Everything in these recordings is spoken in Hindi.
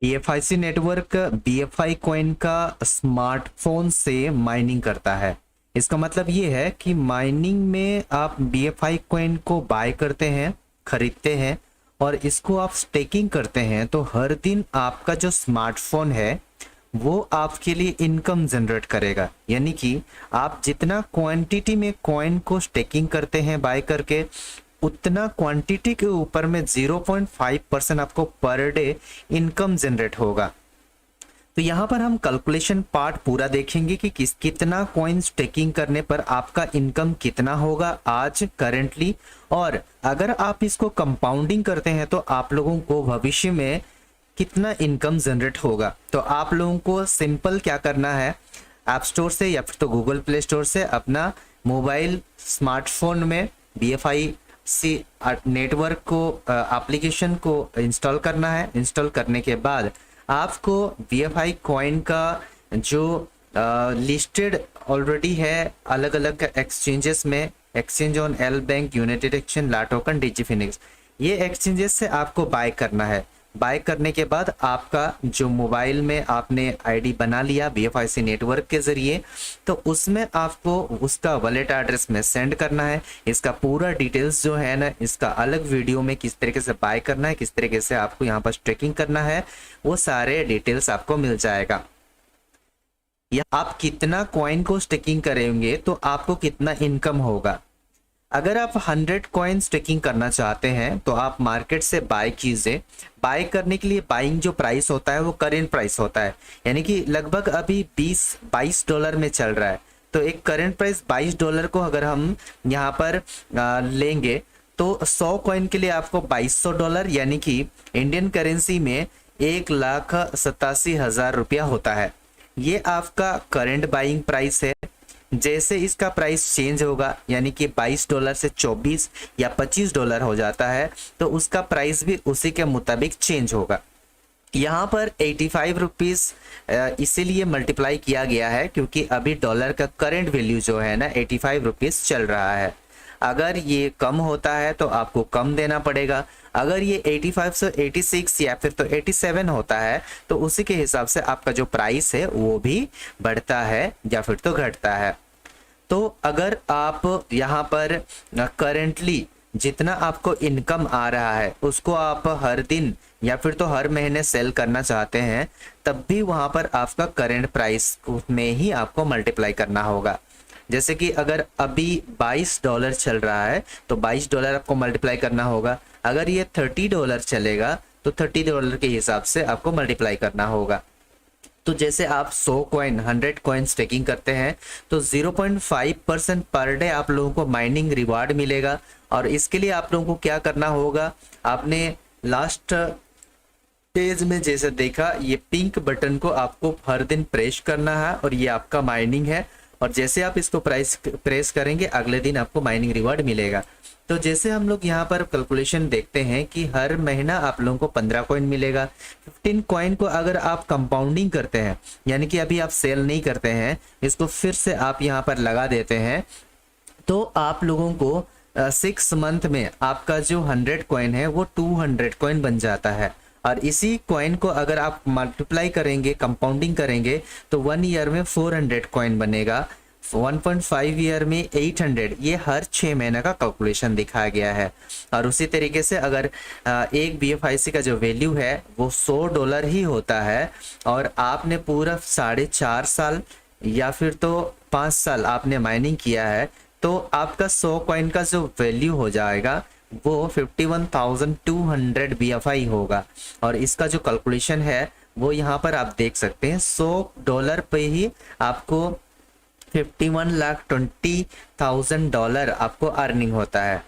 BFIC नेटवर्क BFI कॉइन का स्मार्टफोन से माइनिंग करता है। इसका मतलब ये है कि माइनिंग में आप BFI कॉइन को बाय करते हैं, खरीदते हैं और इसको आप स्टेकिंग करते हैं, तो हर दिन आपका जो स्मार्टफोन है वो आपके लिए इनकम जनरेट करेगा। यानी कि आप जितना क्वांटिटी में कॉइन को स्टेकिंग करते हैं बाय करके, उतना क्वांटिटी के ऊपर में 0.5% आपको पर डे इनकम जनरेट होगा। तो यहाँ पर हम कैलकुलेशन पार्ट पूरा देखेंगे कि कितना कॉइन स्टेकिंग करने पर आपका इनकम कितना होगा आज करेंटली, और अगर आप इसको कंपाउंडिंग करते हैं तो आप लोगों को भविष्य में कितना इनकम जनरेट होगा। तो आप लोगों को सिंपल क्या करना है, ऐप स्टोर से या फिर तो गूगल प्ले स्टोर से अपना मोबाइल स्मार्टफोन में BFI नेटवर्क को एप्लीकेशन को इंस्टॉल करना है। इंस्टॉल करने के बाद आपको BFI कॉइन का जो लिस्टेड ऑलरेडी है अलग अलग एक्सचेंजेस में, exchange on LBank, united exchange, LATOKEN, DigiFinex, ये एक्सचेंजेस से आपको बाय करना है। बाय करने के बाद आपका जो मोबाइल में आपने आईडी बना लिया BFIC नेटवर्क के जरिए, तो उसमें आपको उसका वॉलेट एड्रेस में सेंड करना है। इसका पूरा डिटेल्स जो है ना, इसका अलग वीडियो में किस तरीके से बाय करना है, किस तरीके से आपको यहाँ पर स्टेकिंग करना है, वो सारे डिटेल्स आपको मिल जाएगा। या आप कितना कॉइन को स्टेकिंग करेंगे तो आपको कितना इनकम होगा। अगर आप 100 कॉइन स्टेकिंग करना चाहते हैं तो आप मार्केट से बाय कीजिए। बाय करने के लिए बाइंग जो प्राइस होता है वो करेंट प्राइस होता है, यानी कि लगभग अभी $22 में चल रहा है। तो एक करेंट प्राइस $22 को अगर हम यहाँ पर लेंगे तो 100 कॉइन के लिए आपको $2200 यानी कि इंडियन करेंसी में 1,87,000 रुपया होता है। ये आपका करंट बाइंग प्राइस है। जैसे इसका प्राइस चेंज होगा, यानी कि $22 से 24 या $25 हो जाता है, तो उसका प्राइस भी उसी के मुताबिक चेंज होगा। यहाँ पर 85 रुपीज़ इसीलिए मल्टीप्लाई किया गया है क्योंकि अभी डॉलर का करंट वैल्यू जो है ना 85 रुपीज़ चल रहा है। अगर ये कम होता है तो आपको कम देना पड़ेगा। अगर ये 85 से 86 या फिर तो 87 होता है तो उसी के हिसाब से आपका जो प्राइस है वो भी बढ़ता है या फिर तो घटता है। तो अगर आप यहाँ पर करेंटली जितना आपको इनकम आ रहा है उसको आप हर दिन या फिर तो हर महीने सेल करना चाहते हैं, तब भी वहाँ पर आपका करंट प्राइस में ही आपको मल्टीप्लाई करना होगा। जैसे कि अगर अभी $22 चल रहा है तो $22 आपको मल्टीप्लाई करना होगा। अगर ये $30 चलेगा तो $30 के हिसाब से आपको मल्टीप्लाई करना होगा। तो जैसे आप 100 कॉइन 100 कॉइन स्टेकिंग करते हैं तो 0.5% पर डे आप लोगों को माइनिंग रिवार्ड मिलेगा। और इसके लिए आप लोगों को क्या करना होगा, आपने लास्ट पेज में जैसे देखा ये पिंक बटन को आपको हर दिन प्रेस करना है और ये आपका माइनिंग है। और जैसे आप इसको प्रेस करेंगे अगले दिन आपको माइनिंग रिवार्ड मिलेगा। तो जैसे हम लोग यहाँ पर कैलकुलेशन देखते हैं कि हर महीना आप लोगों को 15 कॉइन मिलेगा। 15 कॉइन को अगर आप कंपाउंडिंग करते हैं, यानी कि अभी आप सेल नहीं करते हैं, इसको फिर से आप यहाँ पर लगा देते हैं, तो आप लोगों को 6 मंथ में आपका जो 100 कॉइन है वो 200 कॉइन बन जाता है। और इसी कॉइन को अगर आप मल्टीप्लाई करेंगे, कंपाउंडिंग करेंगे, तो 1 ईयर में 400 कॉइन बनेगा, 1.5 ईयर में 800। ये हर 6 महीने का कैलकुलेशन दिखाया गया है। और उसी तरीके से अगर एक BFIC का जो वैल्यू है वो $100 ही होता है और आपने पूरा 4.5 साल या फिर तो 5 साल आपने माइनिंग किया है, तो आपका 100 कॉइन का जो वैल्यू हो जाएगा वो 51,200 BFI होगा। और इसका जो कैलकुलेशन है वो यहाँ पर आप देख सकते हैं, $100 पे ही आपको 51,20,000 आपको अर्निंग होता है।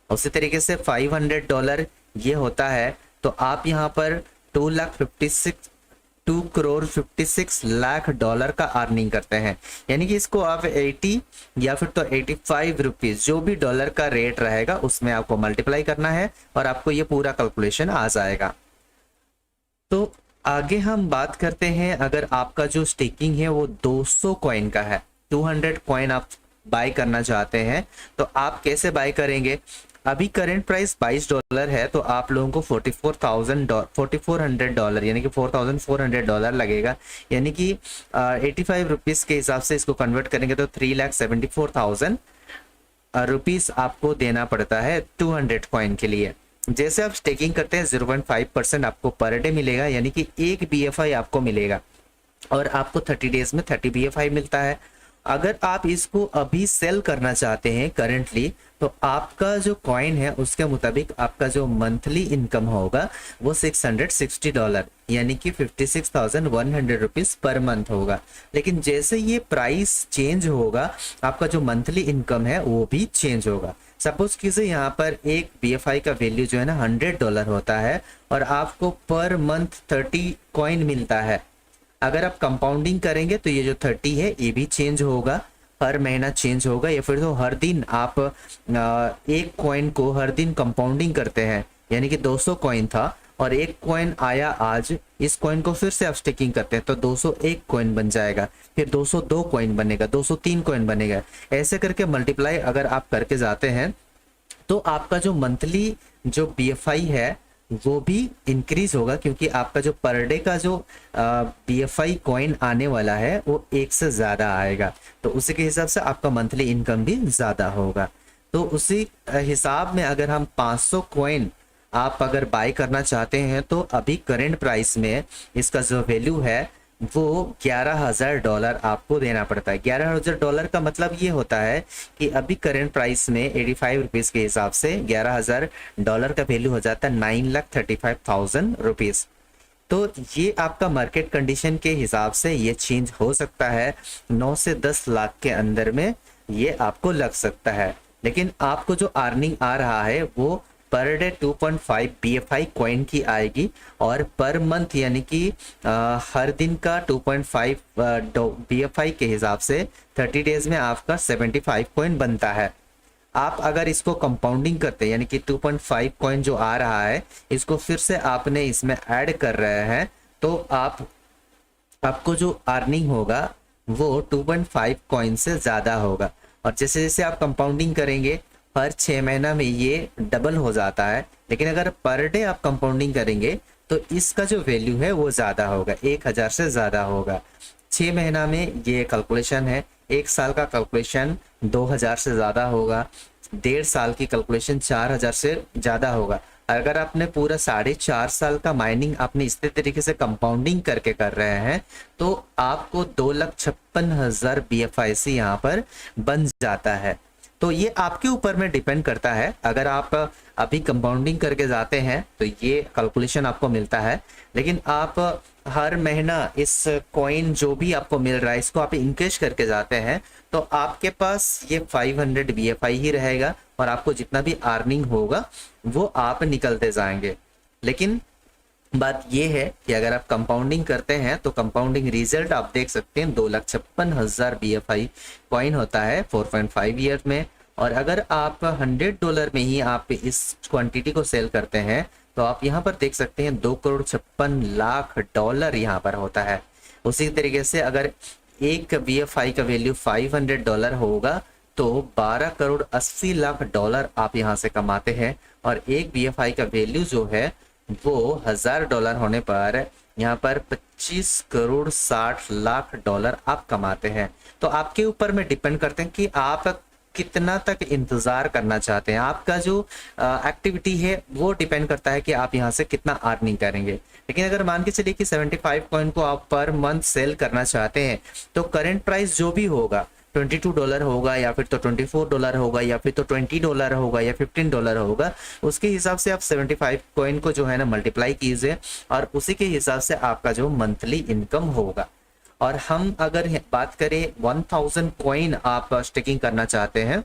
उसी तरीके से $500 ये होता है, तो आप यहाँ पर 2,56,00,000 का अर्निंग करते हैं। यानी कि इसको आप 80 या फिर तो 85 रुपीज़ जो भी डॉलर का रेट रहेगा उसमें आपको मल्टीप्लाई करना है और आपको ये पूरा कैलकुलेशन आ जाएगा। तो आगे हम बात करते हैं, अगर आपका जो स्टेकिंग है वो 200 कॉइन का है, 200 कॉइन आप बाय करना चाहते हैं, तो आप कैसे बाय करेंगे। अभी करंट प्राइस $22 है, तो आप लोगों को $4400 यानी कि $4400 लगेगा, यानी कि 85 रुपीज़ के हिसाब से इसको कन्वर्ट करेंगे तो 3,74,000 रुपीज़ आपको देना पड़ता है 200 कॉइन के लिए। जैसे आप स्टेकिंग करते हैं 0.5% आपको पर डे मिलेगा, यानी कि एक BFI आपको मिलेगा और आपको 30 डेज में 30 BFI मिलता है। अगर आप इसको अभी सेल करना चाहते हैं करेंटली, तो आपका जो कॉइन है उसके मुताबिक आपका जो मंथली इनकम होगा वो $660 यानी कि 56,100 रुपीज़ पर मंथ होगा। लेकिन जैसे ये प्राइस चेंज होगा आपका जो मंथली इनकम है वो भी चेंज होगा। सपोज कीजिए यहाँ पर एक BFI का वैल्यू जो है ना $100 होता है और आपको पर मंथ 30 कॉइन मिलता है। अगर आप कंपाउंडिंग करेंगे तो ये जो 30 है ये भी चेंज होगा, हर महीना चेंज होगा, या फिर तो हर दिन आप एक कॉइन को हर दिन कंपाउंडिंग करते हैं, यानी कि 200 कॉइन था और एक कॉइन आया आज, इस कॉइन को फिर से आप स्टेकिंग करते हैं तो 201 कॉइन बन जाएगा, फिर 202 कॉइन बनेगा, 203 कॉइन बनेगा। ऐसे करके मल्टीप्लाई अगर आप करके जाते हैं तो आपका जो मंथली जो BFI है वो भी इंक्रीज होगा, क्योंकि आपका जो पर डे का जो BFI कॉइन आने वाला है वो एक से ज़्यादा आएगा, तो उसी के हिसाब से आपका मंथली इनकम भी ज़्यादा होगा। तो उसी हिसाब में अगर हम 500 कॉइन आप अगर बाय करना चाहते हैं तो अभी करंट प्राइस में इसका जो वैल्यू है वो $11,000 आपको देना पड़ता है। $11,000 का मतलब ये होता है कि अभी करंट प्राइस में 85 रुपीज़ के हिसाब से $11,000 का वैल्यू हो जाता है 9,35,000 रुपीज़। तो ये आपका मार्केट कंडीशन के हिसाब से ये चेंज हो सकता है, 9 से 10 लाख के अंदर में ये आपको लग सकता है। लेकिन आपको जो अर्निंग आ रहा है वो पर डे 2.5 BFI कॉइन की आएगी और पर मंथ यानी कि हर दिन का 2.5 BFI के हिसाब से 30 डेज में आपका 75 कॉइन बनता है। आप अगर इसको कंपाउंडिंग करते हैं यानी कि 2.5 कॉइन जो आ रहा है इसको फिर से आपने इसमें ऐड कर रहे हैं तो आपको जो अर्निंग होगा वो 2.5 कॉइन से ज़्यादा होगा। और जैसे जैसे आप कंपाउंडिंग करेंगे हर 6 महीना में ये डबल हो जाता है। लेकिन अगर पर डे आप कंपाउंडिंग करेंगे तो इसका जो वैल्यू है वो ज़्यादा होगा, 1000 से ज़्यादा होगा। 6 महीना में ये कैलकुलेशन है, 1 साल का कैलकुलेशन 2000 से ज़्यादा होगा, 1.5 साल की कैलकुलेशन 4000 से ज़्यादा होगा। अगर आपने पूरा 4.5 साल का माइनिंग आपने इस तरीके से कंपाउंडिंग करके कर रहे हैं तो आपको 2,56,000 BFI यहाँ पर बन जाता है। तो ये आपके ऊपर में डिपेंड करता है। अगर आप अभी कंपाउंडिंग करके जाते हैं तो ये कैलकुलेशन आपको मिलता है, लेकिन आप हर महीना इस कॉइन जो भी आपको मिल रहा है इसको आप इंकेश करके जाते हैं तो आपके पास ये 500 BFI ही रहेगा और आपको जितना भी अर्निंग होगा वो आप निकलते जाएंगे। लेकिन बात ये है कि अगर आप कंपाउंडिंग करते हैं तो कंपाउंडिंग रिजल्ट आप देख सकते हैं 2,56,000 BFI कॉइन होता है 4.5 ईयर में। और अगर आप $100 में ही आप इस क्वांटिटी को सेल करते हैं तो आप यहाँ पर देख सकते हैं $2,56,00,000 यहाँ पर होता है। उसी तरीके से अगर एक BFI का वैल्यू $500 होगा तो $12,80,00,000 आप यहाँ से कमाते हैं। और एक BFI का वैल्यू जो है वो $1,000 होने पर यहाँ पर $25,60,00,000 आप कमाते हैं। तो आपके ऊपर में डिपेंड करते हैं कि आप कितना तक इंतज़ार करना चाहते हैं। आपका जो एक्टिविटी है वो डिपेंड करता है कि आप यहाँ से कितना अर्निंग करेंगे। लेकिन अगर मान के चलिए कि 75 कॉइन को आप पर मंथ सेल करना चाहते हैं तो करंट प्राइस जो भी होगा $22 होगा या फिर तो $24 होगा या फिर तो $20 होगा या $15 होगा, उसके हिसाब से आप 75 कॉइन को जो है ना मल्टीप्लाई कीजिए और उसी के हिसाब से आपका जो मंथली इनकम होगा। और हम अगर बात करें 1000 कॉइन आप स्टेकिंग करना चाहते हैं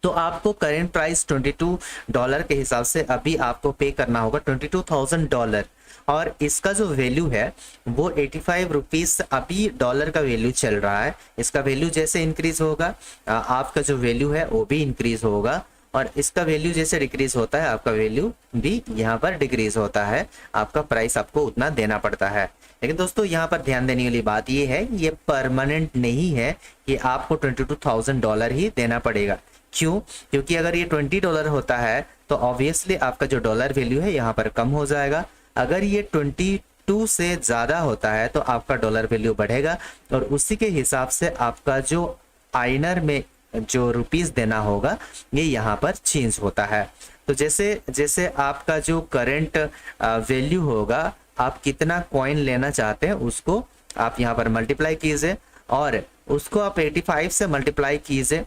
तो आपको करेंट प्राइस $22 के हिसाब से अभी आपको पे करना होगा $22,000 और इसका जो वैल्यू है वो 85 रुपीज़ अभी डॉलर का वैल्यू चल रहा है। इसका वैल्यू जैसे इंक्रीज होगा आपका जो वैल्यू है वो भी इंक्रीज होगा और इसका वैल्यू जैसे डिक्रीज होता है आपका वैल्यू भी यहाँ पर डिक्रीज होता है, आपका प्राइस आपको उतना देना पड़ता है। लेकिन दोस्तों यहाँ पर ध्यान देने वाली बात ये है ये परमानेंट नहीं है कि आपको $22,000 ही देना पड़ेगा। क्यों? क्योंकि अगर ये $20 होता है तो ऑब्वियसली आपका जो डॉलर वैल्यू है यहाँ पर कम हो जाएगा। अगर ये 22 से ज़्यादा होता है तो आपका डॉलर वैल्यू बढ़ेगा और उसी के हिसाब से आपका जो आइनर में जो रुपीस देना होगा ये यहाँ पर चेंज होता है। तो जैसे जैसे आपका जो करंट वैल्यू होगा, आप कितना कॉइन लेना चाहते हैं उसको आप यहाँ पर मल्टीप्लाई कीजिए और उसको आप 85 से मल्टीप्लाई कीजिए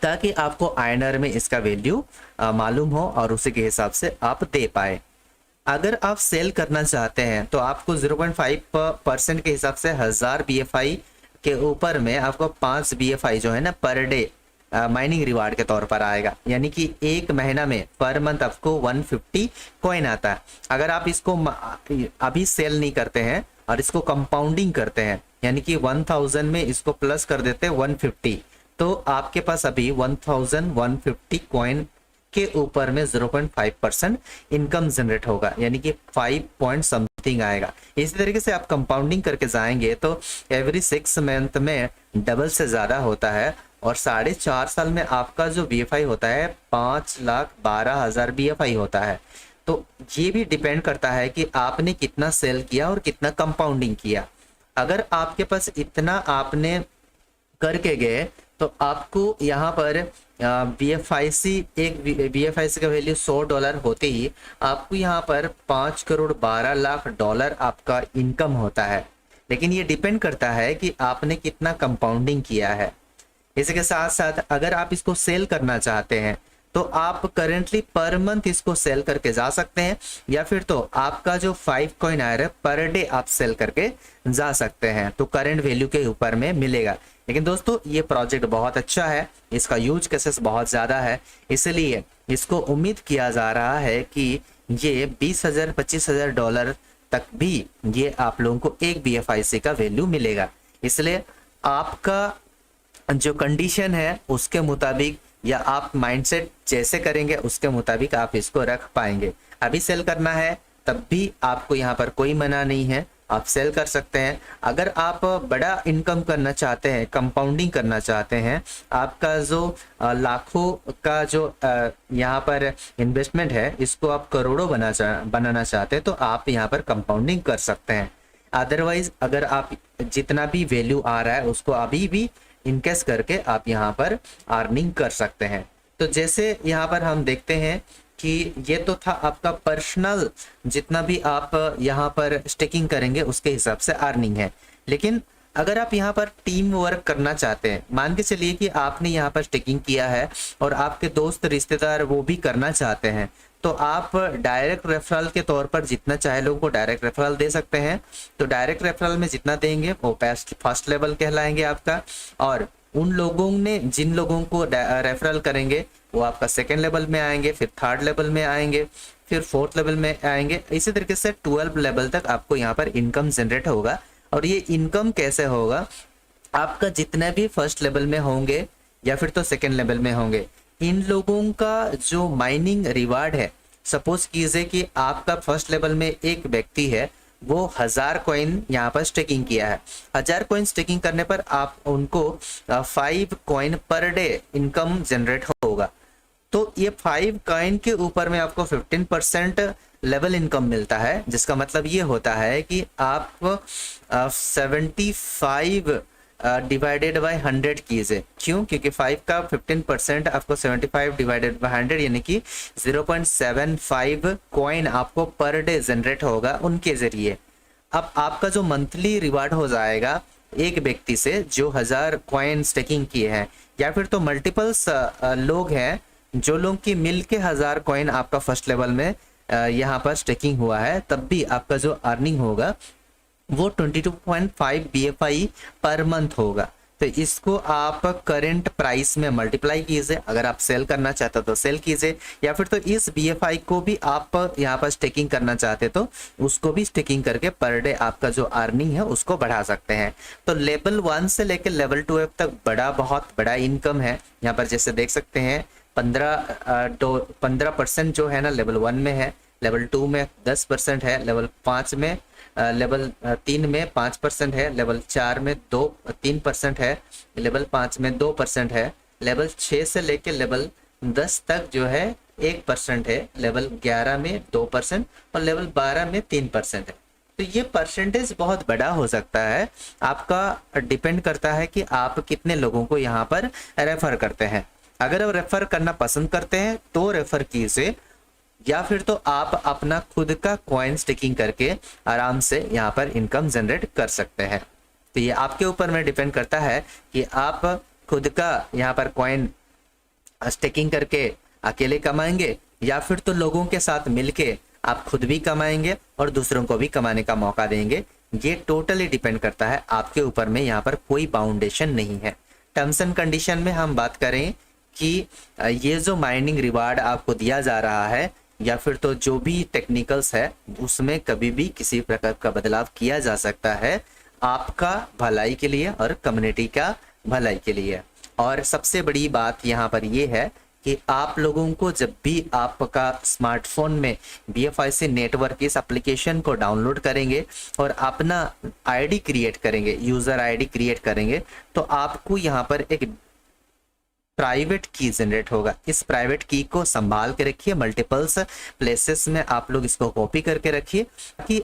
ताकि आपको आइनर में इसका वैल्यू मालूम हो और उसी के हिसाब से आप दे पाए। अगर आप सेल करना चाहते हैं तो आपको 0.5% के हिसाब से 1000 BFI के ऊपर में आपको 5 BFI जो है ना पर डे माइनिंग रिवार्ड के तौर पर आएगा, यानी कि एक महीना में पर मंथ आपको 150 कॉइन आता है। अगर आप इसको अभी सेल नहीं करते हैं और इसको कंपाउंडिंग करते हैं, यानी कि 1000 में इसको प्लस कर देते हैं 150, तो आपके पास अभी 1150 कॉइन के ऊपर में 0.5% इनकम जनरेट होगा, यानी कि 5 पॉइंट समथिंग आएगा। इसी तरीके से आप कंपाउंडिंग करके जाएंगे तो एवरी 6 मंथ में डबल से ज़्यादा होता है और 4.5 साल में आपका जो BFI होता है 5,12,000 BFI होता है। तो ये भी डिपेंड करता है कि आपने कितना सेल किया और कितना कंपाउंडिंग किया। अगर आपके पास इतना आपने करके गए तो आपको यहाँ पर एक BFIC का वैल्यू $100 होते ही आपको यहाँ पर 5,12,00,000 आपका इनकम होता है। लेकिन ये डिपेंड करता है कि आपने कितना कंपाउंडिंग किया है। इसके साथ साथ अगर आप इसको सेल करना चाहते हैं तो आप करेंटली पर मंथ इसको सेल करके जा सकते हैं, या फिर तो आपका जो 5 कॉइन आ रहा है पर डे आप सेल करके जा सकते हैं, तो करंट वैल्यू के ऊपर में मिलेगा। लेकिन दोस्तों ये प्रोजेक्ट बहुत अच्छा है, इसका यूज केसेस बहुत ज़्यादा है, इसलिए इसको उम्मीद किया जा रहा है कि ये 20,000 $25,000 डॉलर तक भी ये आप लोगों को एक BFIC का वैल्यू मिलेगा। इसलिए आपका जो कंडीशन है उसके मुताबिक या आप माइंडसेट जैसे करेंगे उसके मुताबिक आप इसको रख पाएंगे। अभी सेल करना है तब भी आपको यहाँ पर कोई मना नहीं है, आप सेल कर सकते हैं। अगर आप बड़ा इनकम करना चाहते हैं, कंपाउंडिंग करना चाहते हैं, आपका जो लाखों का जो यहाँ पर इन्वेस्टमेंट है इसको आप करोड़ों बनाना चाहते हैं तो आप यहाँ पर कंपाउंडिंग कर सकते हैं। अदरवाइज अगर आप जितना भी वैल्यू आ रहा है उसको अभी भी इनकेस करके आप यहाँ पर अर्निंग कर सकते हैं। तो जैसे यहाँ पर हम देखते हैं कि ये तो था आपका पर्सनल, जितना भी आप यहाँ पर स्टेकिंग करेंगे उसके हिसाब से अर्निंग है। लेकिन अगर आप यहाँ पर टीम वर्क करना चाहते हैं, मान के चलिए कि आपने यहाँ पर स्टेकिंग किया है और आपके दोस्त रिश्तेदार वो भी करना चाहते हैं, तो आप डायरेक्ट रेफरल के तौर पर जितना चाहे लोगों को डायरेक्ट रेफरल दे सकते हैं। तो डायरेक्ट रेफरल में जितना देंगे वो फर्स्ट लेवल कहलाएंगे आपका, और उन लोगों ने जिन लोगों को रेफरल करेंगे वो आपका सेकेंड लेवल में आएंगे, फिर थर्ड लेवल में आएंगे, फिर फोर्थ लेवल में आएंगे। इसी तरीके से 12 लेवल तक आपको यहाँ पर इनकम जनरेट होगा। और ये इनकम कैसे होगा, आपका जितने भी फर्स्ट लेवल में होंगे या फिर तो सेकेंड लेवल में होंगे, इन लोगों का जो माइनिंग रिवार्ड है, सपोज कीजिए कि आपका फर्स्ट लेवल में एक व्यक्ति है, वो 1000 कॉइन यहाँ पर स्टेकिंग किया है। 1000 कॉइन स्टेकिंग करने पर आप उनको 5 coin per day income generate होगा। तो ये 5 कॉइन के ऊपर में आपको 15% लेवल इनकम मिलता है, जिसका मतलब ये होता है कि आप 75 डिवाइडेड बाय 100 कीजिए। क्यों? क्योंकि 5 का 15% आपको 75 डिवाइडेड बाय 100 यानी कि 0.75 कॉइन आपको पर डे जनरेट होगा उनके जरिए। अब आपका जो मंथली रिवार्ड हो जाएगा एक व्यक्ति से जो 1000 कॉइन स्टेकिंग किए हैं, या फिर तो मल्टीपल्स लोग हैं जो लोग की मिल के 1000 कॉइन आपका फर्स्ट लेवल में यहाँ पर स्टेकिंग हुआ है, तब भी आपका जो अर्निंग होगा वो 22.5 BFI पर मंथ होगा। तो इसको आप करंट प्राइस में मल्टीप्लाई कीजिए, अगर आप सेल करना चाहते हो तो सेल कीजिए, या फिर तो इस BFI को भी आप यहाँ पर स्टेकिंग करना चाहते तो उसको भी स्टेकिंग करके पर डे आपका जो अर्निंग है उसको बढ़ा सकते हैं। तो लेवल 1 से लेकर लेवल 2 तक बहुत बड़ा इनकम है। यहाँ पर जैसे देख सकते हैं 15% जो है ना लेवल 1 में है, लेवल 2 में 10% है, लेवल 5 में लेवल 3 में 5% है, लेवल 4 में 3% है, लेवल 5 में 2% है, लेवल 6 से लेके लेवल 10 तक जो है 1% है, लेवल 11 में 2% और लेवल 12 में 3% है। तो ये परसेंटेज बहुत बड़ा हो सकता है, आपका डिपेंड करता है कि आप कितने लोगों को यहाँ पर रेफर करते हैं। अगर आप रेफर करना पसंद करते हैं तो रेफर कीजिए, या फिर तो आप अपना खुद का कॉइन स्टेकिंग करके आराम से यहाँ पर इनकम जनरेट कर सकते हैं। तो ये आपके ऊपर में डिपेंड करता है कि आप खुद का यहाँ पर कॉइन स्टेकिंग करके अकेले कमाएंगे या फिर तो लोगों के साथ मिलके आप खुद भी कमाएंगे और दूसरों को भी कमाने का मौका देंगे। ये टोटली डिपेंड करता है आपके ऊपर में, यहाँ पर कोई बाउंडेशन नहीं है। टर्म्स एंड कंडीशन में हम बात करें कि ये जो माइनिंग रिवार्ड आपको दिया जा रहा है या फिर तो जो भी टेक्निकल्स है उसमें कभी भी किसी प्रकार का बदलाव किया जा सकता है, आपका भलाई के लिए और कम्युनिटी का भलाई के लिए। और सबसे बड़ी बात यहाँ पर ये है कि आप लोगों को जब भी आपका स्मार्टफोन में BFIC नेटवर्क इस एप्लीकेशन को डाउनलोड करेंगे और अपना आईडी क्रिएट करेंगे, यूज़र आईडी क्रिएट करेंगे, तो आपको यहाँ पर एक प्राइवेट की जनरेट होगा। इस प्राइवेट की को संभाल के रखिए, मल्टीपल्स प्लेसेस में आप लोग इसको कॉपी करके रखिए कि